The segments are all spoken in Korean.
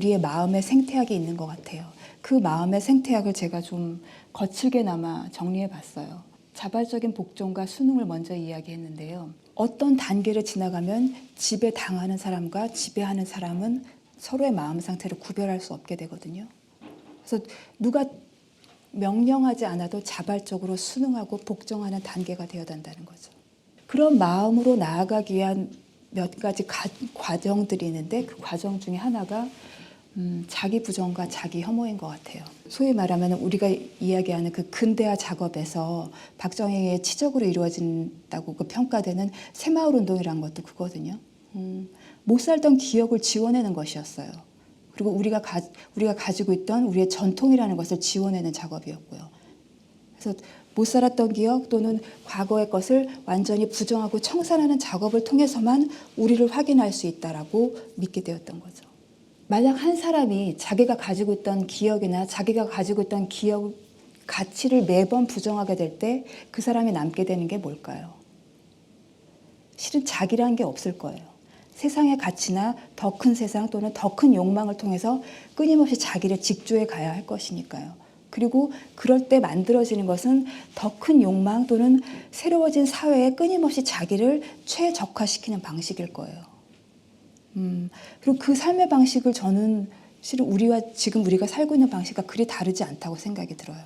우리의 마음의 생태학이 있는 것 같아요. 그 마음의 생태학을 제가 좀 거칠게나마 정리해 봤어요. 자발적인 복종과 순응을 먼저 이야기했는데요. 어떤 단계를 지나가면 지배당하는 사람과 지배하는 사람은 서로의 마음 상태를 구별할 수 없게 되거든요. 그래서 누가 명령하지 않아도 자발적으로 순응하고 복종하는 단계가 되어야 된다는 거죠. 그런 마음으로 나아가기 위한 몇 가지 과정들이 있는데 그 과정 중에 하나가 자기 부정과 자기 혐오인 것 같아요. 소위 말하면 우리가 이야기하는 그 근대화 작업에서 박정희의 치적으로 이루어진다고 그 평가되는 새마을 운동이라는 것도 그거든요. 못 살던 기억을 지워내는 것이었어요. 그리고 우리가 가지고 있던 우리의 전통이라는 것을 지워내는 작업이었고요. 그래서 못 살았던 기억 또는 과거의 것을 완전히 부정하고 청산하는 작업을 통해서만 우리를 확인할 수 있다라고 믿게 되었던 거죠. 만약 한 사람이 자기가 가지고 있던 기억이나 자기가 가지고 있던 기억 가치를 매번 부정하게 될 때 그 사람이 남게 되는 게 뭘까요? 실은 자기라는 게 없을 거예요. 세상의 가치나 더 큰 세상 또는 더 큰 욕망을 통해서 끊임없이 자기를 직조해 가야 할 것이니까요. 그리고 그럴 때 만들어지는 것은 더 큰 욕망 또는 새로워진 사회에 끊임없이 자기를 최적화시키는 방식일 거예요. 그리고 그 삶의 방식을 저는 실은 지금 우리가 살고 있는 방식과 그리 다르지 않다고 생각이 들어요.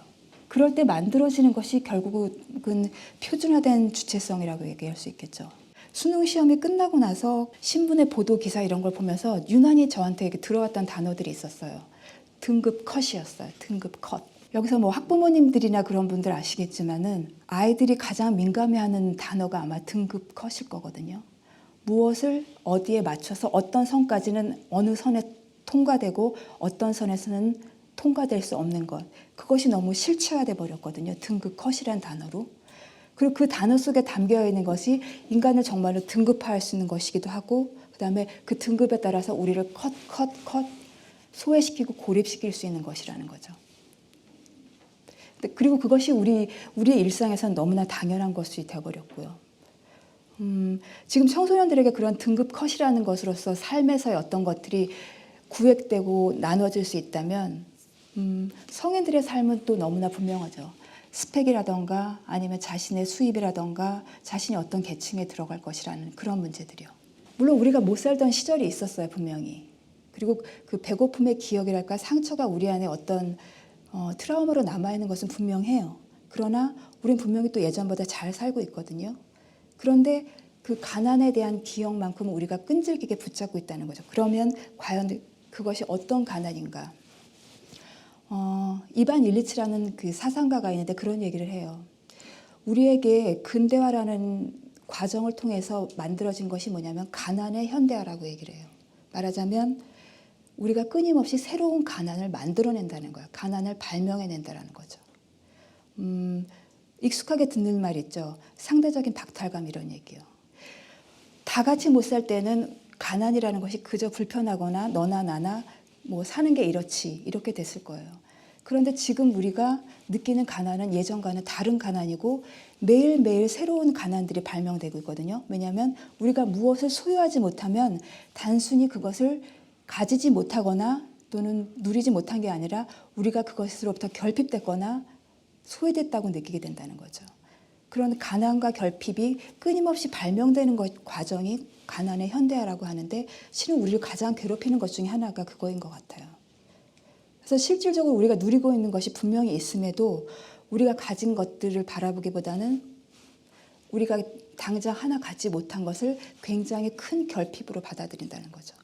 그럴 때 만들어지는 것이 결국은 표준화된 주체성이라고 얘기할 수 있겠죠. 수능 시험이 끝나고 나서 신문의 보도 기사 이런 걸 보면서 유난히 저한테 들어왔던 단어들이 있었어요. 등급 컷이었어요. 등급 컷. 여기서 뭐 학부모님들이나 그런 분들 아시겠지만은 아이들이 가장 민감해하는 단어가 아마 등급 컷일 거거든요. 무엇을 어디에 맞춰서 어떤 선까지는 어느 선에 통과되고 어떤 선에서는 통과될 수 없는 것. 그것이 너무 실체화돼 버렸거든요. 등급 컷이라는 단어로. 그리고 그 단어 속에 담겨 있는 것이 인간을 정말로 등급화할 수 있는 것이기도 하고 그다음에 그 등급에 따라서 우리를 컷 소외시키고 고립시킬 수 있는 것이라는 거죠. 그리고 그것이 우리의 일상에서는 너무나 당연한 것이 되어버렸고요. 지금 청소년들에게 그런 등급 컷이라는 것으로서 삶에서의 어떤 것들이 구획되고 나눠질 수 있다면 성인들의 삶은 또 너무나 분명하죠. 스펙이라던가 아니면 자신의 수입이라던가 자신이 어떤 계층에 들어갈 것이라는 그런 문제들이요. 물론 우리가 못 살던 시절이 있었어요. 분명히. 그리고 그 배고픔의 기억이랄까 상처가 우리 안에 어떤 트라우마로 남아있는 것은 분명해요. 그러나 우린 분명히 또 예전보다 잘 살고 있거든요. 그런데 그 가난에 대한 기억만큼은 우리가 끈질기게 붙잡고 있다는 거죠. 그러면 과연 그것이 어떤 가난인가? 이반 일리치라는 그 사상가가 있는데 그런 얘기를 해요. 우리에게 근대화라는 과정을 통해서 만들어진 것이 뭐냐면 가난의 현대화라고 얘기를 해요. 말하자면 우리가 끊임없이 새로운 가난을 만들어낸다는 거예요. 가난을 발명해낸다는 거죠. 익숙하게 듣는 말 있죠. 상대적인 박탈감 이런 얘기요. 다 같이 못 살 때는 가난이라는 것이 그저 불편하거나 너나 나나 뭐 사는 게 이렇지 이렇게 됐을 거예요. 그런데 지금 우리가 느끼는 가난은 예전과는 다른 가난이고 매일매일 새로운 가난들이 발명되고 있거든요. 왜냐하면 우리가 무엇을 소유하지 못하면 단순히 그것을 가지지 못하거나 또는 누리지 못한 게 아니라 우리가 그것으로부터 결핍됐거나 소외됐다고 느끼게 된다는 거죠. 그런 가난과 결핍이 끊임없이 발명되는 과정이 가난의 현대화라고 하는데 실은 우리를 가장 괴롭히는 것 중에 하나가 그거인 것 같아요. 그래서 실질적으로 우리가 누리고 있는 것이 분명히 있음에도 우리가 가진 것들을 바라보기보다는 우리가 당장 하나 갖지 못한 것을 굉장히 큰 결핍으로 받아들인다는 거죠.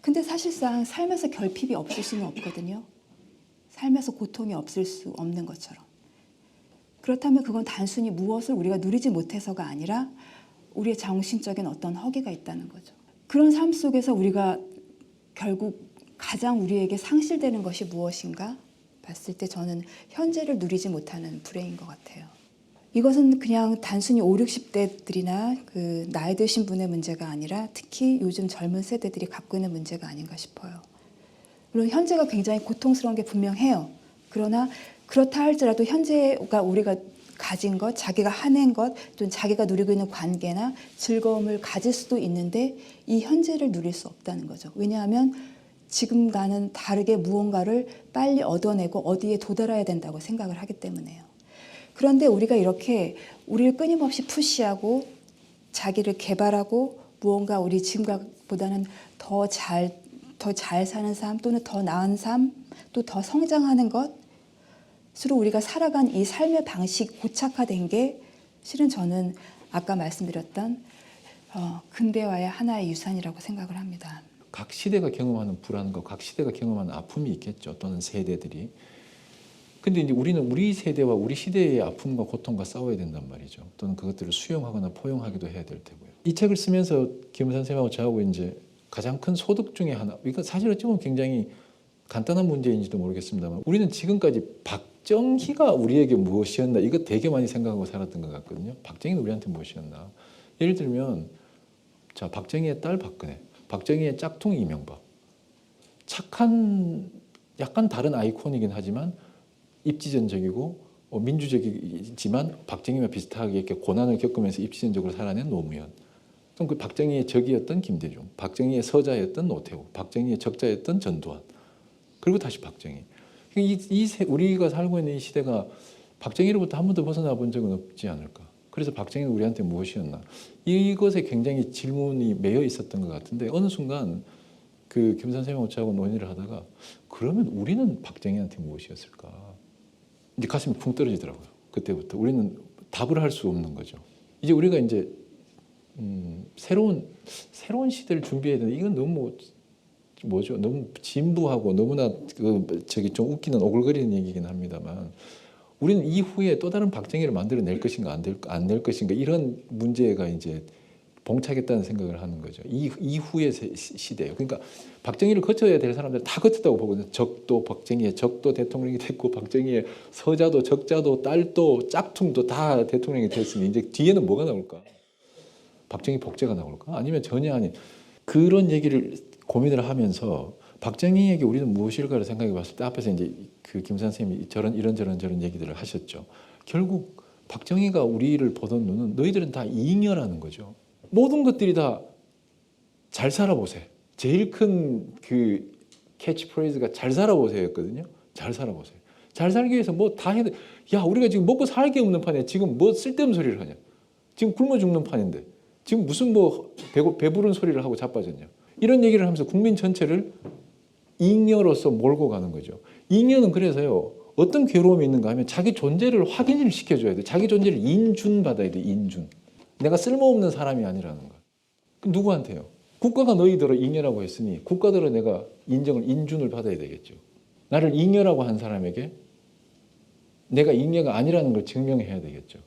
근데 사실상 삶에서 결핍이 없을 수는 없거든요. 삶에서 고통이 없을 수 없는 것처럼. 그렇다면 그건 단순히 무엇을 우리가 누리지 못해서가 아니라 우리의 정신적인 어떤 허기가 있다는 거죠. 그런 삶 속에서 우리가 결국 가장 우리에게 상실되는 것이 무엇인가 봤을 때 저는 현재를 누리지 못하는 불행인 것 같아요. 이것은 그냥 단순히 5, 60대들이나 그 나이 드신 분의 문제가 아니라 특히 요즘 젊은 세대들이 갖고 있는 문제가 아닌가 싶어요. 물론 현재가 굉장히 고통스러운 게 분명해요. 그러나 그렇다 할지라도 현재가 우리가 가진 것, 자기가 해낸 것, 또는 자기가 누리고 있는 관계나 즐거움을 가질 수도 있는데 이 현재를 누릴 수 없다는 거죠. 왜냐하면 지금과는 다르게 무언가를 빨리 얻어내고 어디에 도달해야 된다고 생각을 하기 때문에요. 그런데 우리가 이렇게 우리를 끊임없이 푸시하고 자기를 개발하고 무언가 우리 지금보다는 더 잘 사는 삶 또는 더 나은 삶 또 더 성장하는 것으로 우리가 살아간 이 삶의 방식 고착화된 게 실은 저는 아까 말씀드렸던 근대화의 하나의 유산이라고 생각을 합니다. 각 시대가 경험하는 불안과 각 시대가 경험하는 아픔이 있겠죠. 또는 세대들이. 근데 이제 우리는 우리 세대와 우리 시대의 아픔과 고통과 싸워야 된단 말이죠. 또는 그것들을 수용하거나 포용하기도 해야 될 테고요. 이 책을 쓰면서 김 선생님하고 저하고 이제 가장 큰 소득 중에 하나, 이거 사실 어찌 보면 굉장히 간단한 문제인지도 모르겠습니다만 우리는 지금까지 박정희가 우리에게 무엇이었나 이거 되게 많이 생각하고 살았던 것 같거든요. 박정희는 우리한테 무엇이었나. 예를 들면 자 박정희의 딸 박근혜, 박정희의 짝퉁 이명박. 착한 약간 다른 아이콘이긴 하지만 입지전적이고 민주적이지만 박정희와 비슷하게 이렇게 고난을 겪으면서 입지전적으로 살아낸 노무현. 또 그 박정희의 적이었던 김대중, 박정희의 서자였던 노태우, 박정희의 적자였던 전두환. 그리고 다시 박정희. 우리가 살고 있는 이 시대가 박정희로부터 한 번도 벗어나 본 적은 없지 않을까. 그래서 박정희는 우리한테 무엇이었나. 이것에 굉장히 질문이 매여 있었던 것 같은데 어느 순간 그 김 선생님하고 저하고 논의를 하다가 그러면 우리는 박정희한테 무엇이었을까. 이제 가슴이 쿵 떨어지더라고요. 그때부터 우리는 답을 할 수 없는 거죠. 이제 우리가 이제 새로운 시대를 준비해야 되는데 이건 너무 뭐죠? 너무 진부하고 너무나 좀 웃기는 오글거리는 얘기긴 합니다만 우리는 이후에 또 다른 박정희를 만들어낼 것인가 안 낼 것인가 이런 문제가 이제 봉착했다는 생각을 하는 거죠. 이후의 시대예요. 그러니까 박정희를 거쳐야 될 사람들 다 거쳤다고 보거든요. 적도 박정희의 적도 대통령이 됐고 박정희의 서자도 적자도 딸도 짝퉁도 다 대통령이 됐으니 이제 뒤에는 뭐가 나올까? 박정희 복제가 나올까? 아니면 전혀 아닌 그런 얘기를 고민을 하면서 박정희에게 우리는 무엇일까를 생각해 봤을 때 앞에서 이제 그 김 선생님이 이런저런 얘기들을 하셨죠. 결국 박정희가 우리를 보던 눈은 너희들은 다 잉여라는 거죠. 모든 것들이 다 잘 살아보세요. 제일 큰 그 캐치프레이즈가 잘 살아보세요였거든요. 잘 살아보세요. 잘 살기 위해서 뭐 다 해야 돼. 야 우리가 지금 먹고 살 게 없는 판에 지금 뭐 쓸데없는 소리를 하냐. 지금 굶어 죽는 판인데 지금 무슨 뭐 배부른 소리를 하고 자빠졌냐. 이런 얘기를 하면서 국민 전체를 잉여로서 몰고 가는 거죠. 잉여는 그래서요. 어떤 괴로움이 있는가 하면 자기 존재를 확인을 시켜줘야 돼. 자기 존재를 인준받아야 돼. 인준. 내가 쓸모없는 사람이 아니라는 거야. 누구한테요? 국가가 너희들을 잉여라고 했으니 국가대로 내가 인준을 받아야 되겠죠. 나를 잉여라고 한 사람에게 내가 잉여가 아니라는 걸 증명해야 되겠죠.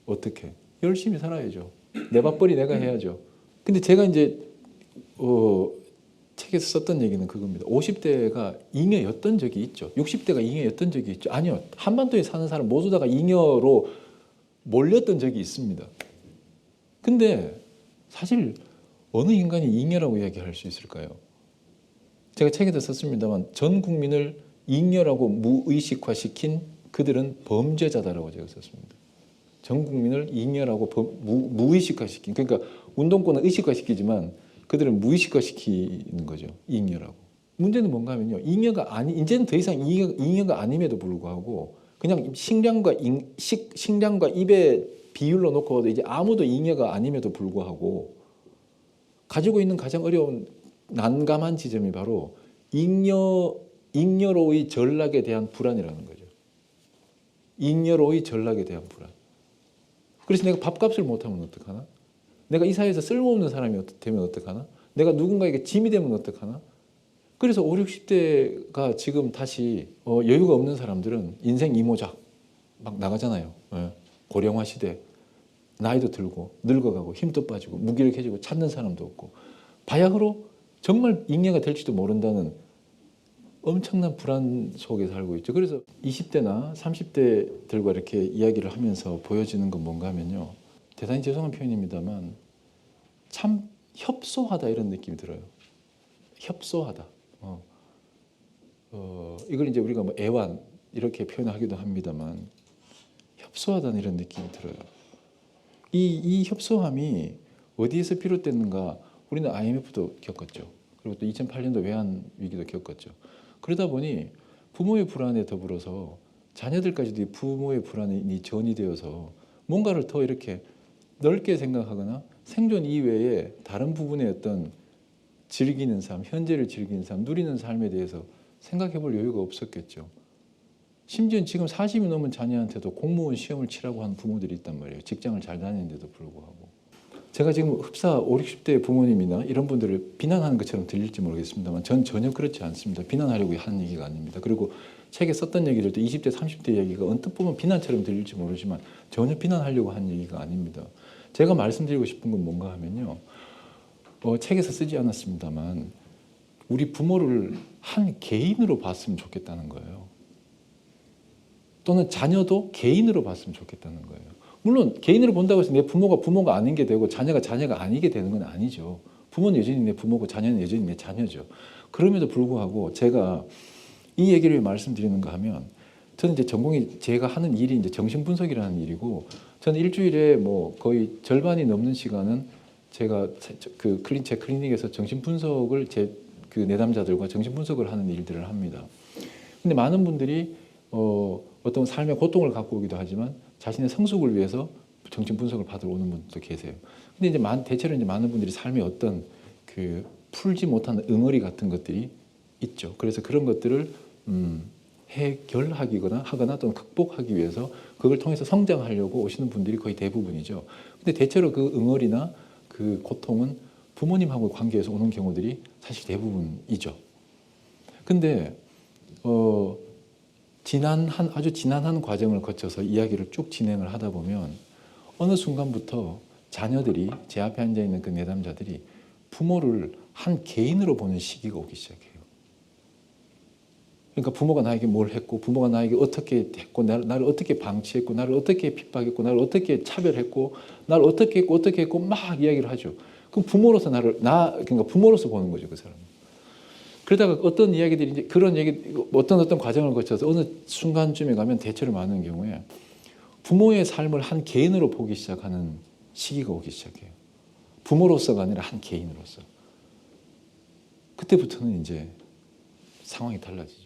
어떻게? 열심히 살아야죠. 내 밥벌이 내가 해야죠. 근데 제가 이제 책에서 썼던 얘기는 그겁니다. 50대가 잉여였던 적이 있죠. 60대가 잉여였던 적이 있죠. 아니요. 한반도에 사는 사람 모두 다가 잉여로 몰렸던 적이 있습니다. 근데 사실 어느 인간이 잉여라고 이야기할 수 있을까요? 제가 책에도 썼습니다만 전 국민을 잉여라고 무의식화시킨 그들은 범죄자다라고 제가 썼습니다. 전 국민을 잉여라고 무의식화시킨 그러니까 운동권은 의식화시키지만 그들은 무의식화시키는 거죠. 잉여라고. 문제는 뭔가 하면요. 이제는 더 이상 잉여가 아님에도 불구하고 그냥 식량과 입의 비율로 놓고 이제 아무도 잉여가 아님에도 불구하고 가지고 있는 가장 어려운 난감한 지점이 바로 잉여로의 전락에 대한 불안이라는 거죠. 잉여로의 전락에 대한 불안. 그래서 내가 밥값을 못하면 어떡하나? 내가 이 사회에서 쓸모없는 사람이 되면 어떡하나? 내가 누군가에게 짐이 되면 어떡하나? 그래서 5, 60대가 지금 다시 여유가 없는 사람들은 인생 이모작 막 나가잖아요. 고령화 시대. 나이도 들고 늙어가고 힘도 빠지고 무기력해지고 찾는 사람도 없고 바야흐로 정말 잉여가 될지도 모른다는 엄청난 불안 속에 살고 있죠. 그래서 20대나 30대들과 이렇게 이야기를 하면서 보여지는 건 뭔가 하면요. 대단히 죄송한 표현입니다만 참 협소하다 이런 느낌이 들어요. 협소하다. 이걸 이제 우리가 뭐 애완 이렇게 표현하기도 합니다만 협소하다는 이런 느낌이 들어요. 이 협소함이 어디에서 비롯됐는가? 우리는 IMF도 겪었죠. 그리고 또 2008년도 외환 위기도 겪었죠. 그러다 보니 부모의 불안에 더불어서 자녀들까지도 이 부모의 불안이 전이되어서 뭔가를 더 이렇게 넓게 생각하거나 생존 이외에 다른 부분의 어떤 즐기는 삶, 현재를 즐기는 삶, 누리는 삶에 대해서 생각해 볼 여유가 없었겠죠. 심지어 지금 40이 넘은 자녀한테도 공무원 시험을 치라고 하는 부모들이 있단 말이에요. 직장을 잘 다니는데도 불구하고. 제가 지금 흡사 5, 60대 부모님이나 이런 분들을 비난하는 것처럼 들릴지 모르겠습니다만 전 전혀 그렇지 않습니다. 비난하려고 하는 얘기가 아닙니다. 그리고 책에 썼던 얘기들도 20대, 30대 얘기가 언뜻 보면 비난처럼 들릴지 모르지만 전혀 비난하려고 하는 얘기가 아닙니다. 제가 말씀드리고 싶은 건 뭔가 하면요. 책에서 쓰지 않았습니다만 우리 부모를 한 개인으로 봤으면 좋겠다는 거예요. 또는 자녀도 개인으로 봤으면 좋겠다는 거예요. 물론 개인으로 본다고 해서 내 부모가 부모가 아닌 게 되고 자녀가 자녀가 아니게 되는 건 아니죠. 부모는 여전히 내 부모고 자녀는 여전히 내 자녀죠. 그럼에도 불구하고 제가 이 얘기를 왜 말씀드리는가 하면 저는 이제 전공이 제가 하는 일이 이제 정신분석이라는 일이고 저는 일주일에 뭐 거의 절반이 넘는 시간은 제가 그 제 클리닉에서 정신분석을 제 그 내담자들과 정신분석을 하는 일들을 합니다. 근데 많은 분들이 어떤 삶의 고통을 갖고 오기도 하지만 자신의 성숙을 위해서 정신분석을 받으러 오는 분들도 계세요. 근데 이제 대체로 이제 많은 분들이 삶의 어떤 그 풀지 못한 응어리 같은 것들이 있죠. 그래서 그런 것들을 하거나 또는 극복하기 위해서 그걸 통해서 성장하려고 오시는 분들이 거의 대부분이죠. 근데 대체로 그 응어리나 그 고통은 부모님하고 관계에서 오는 경우들이 사실 대부분이죠. 근데 아주 지난한 과정을 거쳐서 이야기를 쭉 진행을 하다 보면 어느 순간부터 자녀들이 제 앞에 앉아 있는 그 내담자들이 부모를 한 개인으로 보는 시기가 오기 시작해요. 그러니까 부모가 나에게 뭘 했고 부모가 나에게 어떻게 했고 나를 어떻게 방치했고 나를 어떻게 핍박했고 나를 어떻게 차별했고 나를 어떻게 했고 막 이야기를 하죠. 그럼 부모로서 그러니까 부모로서 보는 거죠, 그 사람. 그러다가 어떤 이야기들이 이제 그런 얘기 어떤 과정을 거쳐서 어느 순간쯤에 가면 대체로 많은 경우에 부모의 삶을 한 개인으로 보기 시작하는 시기가 오기 시작해요. 부모로서가 아니라 한 개인으로서. 그때부터는 이제 상황이 달라지죠.